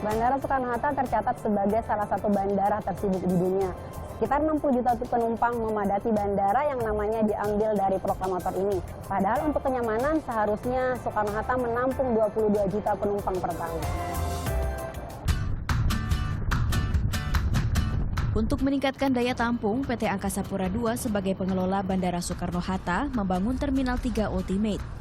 Bandara Soekarno-Hatta tercatat sebagai salah satu bandara tersibuk di dunia. Sekitar 60 juta penumpang memadati bandara yang namanya diambil dari proklamator ini. Padahal untuk kenyamanan seharusnya Soekarno-Hatta menampung 22 juta penumpang per tahun. Untuk meningkatkan daya tampung, PT Angkasa Pura II sebagai pengelola Bandara Soekarno-Hatta membangun Terminal 3 Ultimate.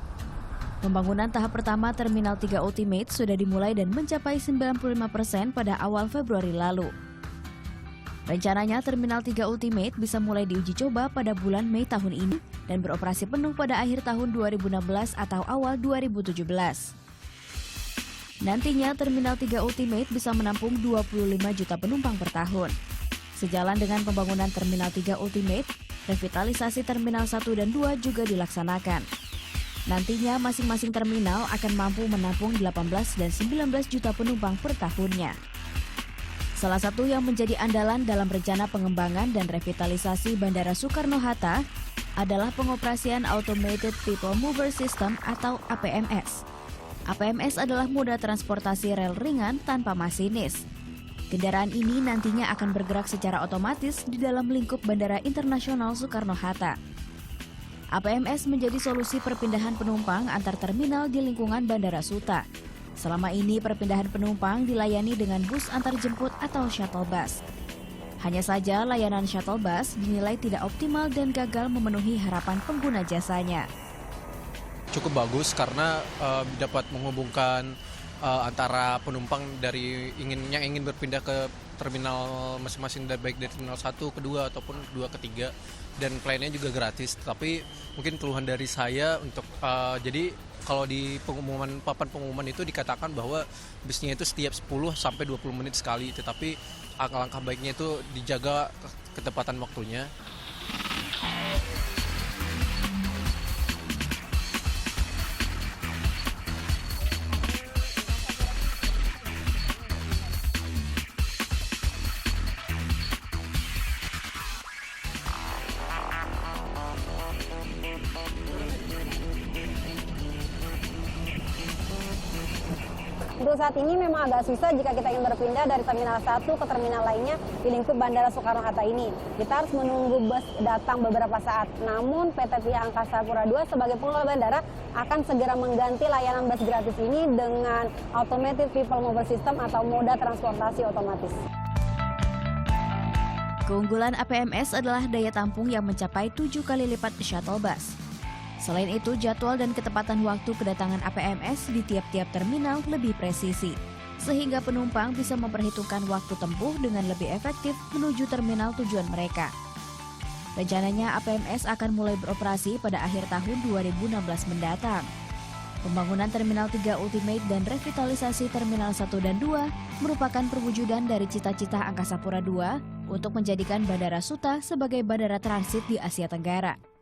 Pembangunan tahap pertama Terminal 3 Ultimate sudah dimulai dan mencapai 95% pada awal Februari lalu. Rencananya Terminal 3 Ultimate bisa mulai diuji coba pada bulan Mei tahun ini dan beroperasi penuh pada akhir tahun 2016 atau awal 2017. Nantinya Terminal 3 Ultimate bisa menampung 25 juta penumpang per tahun. Sejalan dengan pembangunan Terminal 3 Ultimate, revitalisasi Terminal 1 dan 2 juga dilaksanakan. Nantinya masing-masing terminal akan mampu menampung 18 dan 19 juta penumpang per tahunnya. Salah satu yang menjadi andalan dalam rencana pengembangan dan revitalisasi Bandara Soekarno-Hatta adalah pengoperasian Automated People Mover System atau APMS. APMS adalah moda transportasi rel ringan tanpa masinis. Kendaraan ini nantinya akan bergerak secara otomatis di dalam lingkup Bandara Internasional Soekarno-Hatta. APMS menjadi solusi perpindahan penumpang antar terminal di lingkungan Bandara Suta. Selama ini perpindahan penumpang dilayani dengan bus antar jemput atau shuttle bus. Hanya saja layanan shuttle bus dinilai tidak optimal dan gagal memenuhi harapan pengguna jasanya. Cukup bagus karena dapat menghubungkan antara penumpang dari yang ingin berpindah ke terminal masing-masing, baik dari terminal 1 ke 2 ataupun 2 ke 3, dan pelayanannya juga gratis. Tapi mungkin keluhan dari saya untuk jadi kalau di papan pengumuman itu dikatakan bahwa bisnya itu setiap 10 sampai 20 menit sekali, tetapi langkah baiknya itu dijaga ketepatan waktunya. Untuk saat ini memang agak susah jika kita ingin berpindah dari terminal 1 ke terminal lainnya di lingkup Bandara Soekarno-Hatta ini. Kita harus menunggu bus datang beberapa saat. Namun PT pihak Angkasa Pura II sebagai pengelola bandara akan segera mengganti layanan bus gratis ini dengan Automated People Mover System atau moda transportasi otomatis. Keunggulan APMS adalah daya tampung yang mencapai 7 kali lipat shuttle bus. Selain itu, jadwal dan ketepatan waktu kedatangan APMS di tiap-tiap terminal lebih presisi, sehingga penumpang bisa memperhitungkan waktu tempuh dengan lebih efektif menuju terminal tujuan mereka. Rencananya APMS akan mulai beroperasi pada akhir tahun 2016 mendatang. Pembangunan Terminal 3 Ultimate dan revitalisasi Terminal 1 dan 2 merupakan perwujudan dari cita-cita Angkasa Pura II untuk menjadikan Bandara Suta sebagai bandara transit di Asia Tenggara.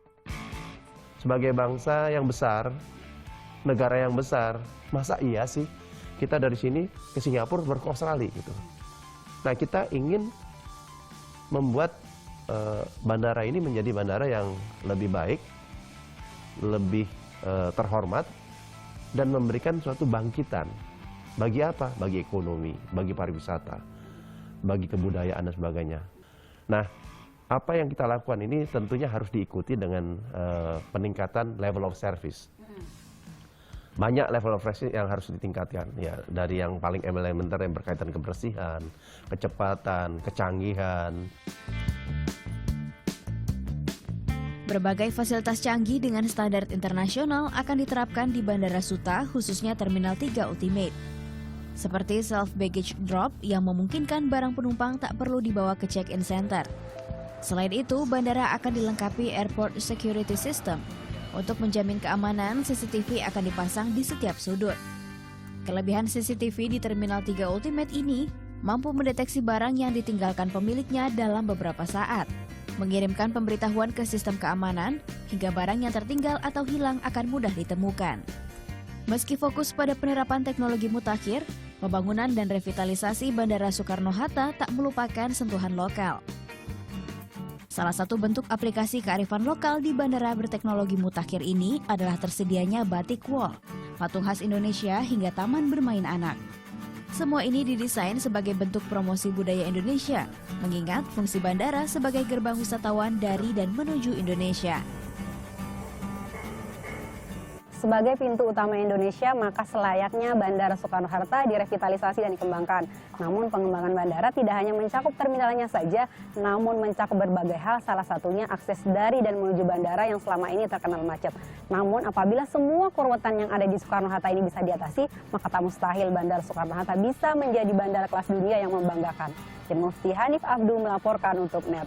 Sebagai bangsa yang besar, negara yang besar, masa iya sih kita dari sini ke Singapura ke Australia gitu. Nah, kita ingin membuat bandara ini menjadi bandara yang lebih baik, lebih terhormat, dan memberikan suatu bangkitan. Bagi apa? Bagi ekonomi, bagi pariwisata, bagi kebudayaan dan sebagainya. Nah, apa yang kita lakukan ini tentunya harus diikuti dengan peningkatan level of service. Banyak level of service yang harus ditingkatkan, ya, dari yang paling elementer yang berkaitan kebersihan, kecepatan, kecanggihan. Berbagai fasilitas canggih dengan standar internasional akan diterapkan di Bandara Suta, khususnya Terminal 3 Ultimate. Seperti self-baggage drop yang memungkinkan barang penumpang tak perlu dibawa ke check-in center. Selain itu, bandara akan dilengkapi Airport Security System. Untuk menjamin keamanan, CCTV akan dipasang di setiap sudut. Kelebihan CCTV di Terminal 3 Ultimate ini mampu mendeteksi barang yang ditinggalkan pemiliknya dalam beberapa saat, mengirimkan pemberitahuan ke sistem keamanan, hingga barang yang tertinggal atau hilang akan mudah ditemukan. Meski fokus pada penerapan teknologi mutakhir, pembangunan dan revitalisasi Bandara Soekarno-Hatta tak melupakan sentuhan lokal. Salah satu bentuk aplikasi kearifan lokal di bandara berteknologi mutakhir ini adalah tersedianya batik wall, patung khas Indonesia hingga taman bermain anak. Semua ini didesain sebagai bentuk promosi budaya Indonesia, mengingat fungsi bandara sebagai gerbang wisatawan dari dan menuju Indonesia. Sebagai pintu utama Indonesia, maka selayaknya Bandara Soekarno-Hatta direvitalisasi dan dikembangkan. Namun pengembangan bandara tidak hanya mencakup terminalnya saja, namun mencakup berbagai hal, salah satunya akses dari dan menuju bandara yang selama ini terkenal macet. Namun apabila semua keruwetan yang ada di Soekarno-Hatta ini bisa diatasi, maka tak mustahil Bandara Soekarno-Hatta bisa menjadi bandara kelas dunia yang membanggakan. Tim Mufti Hanif Abdu melaporkan untuk NET.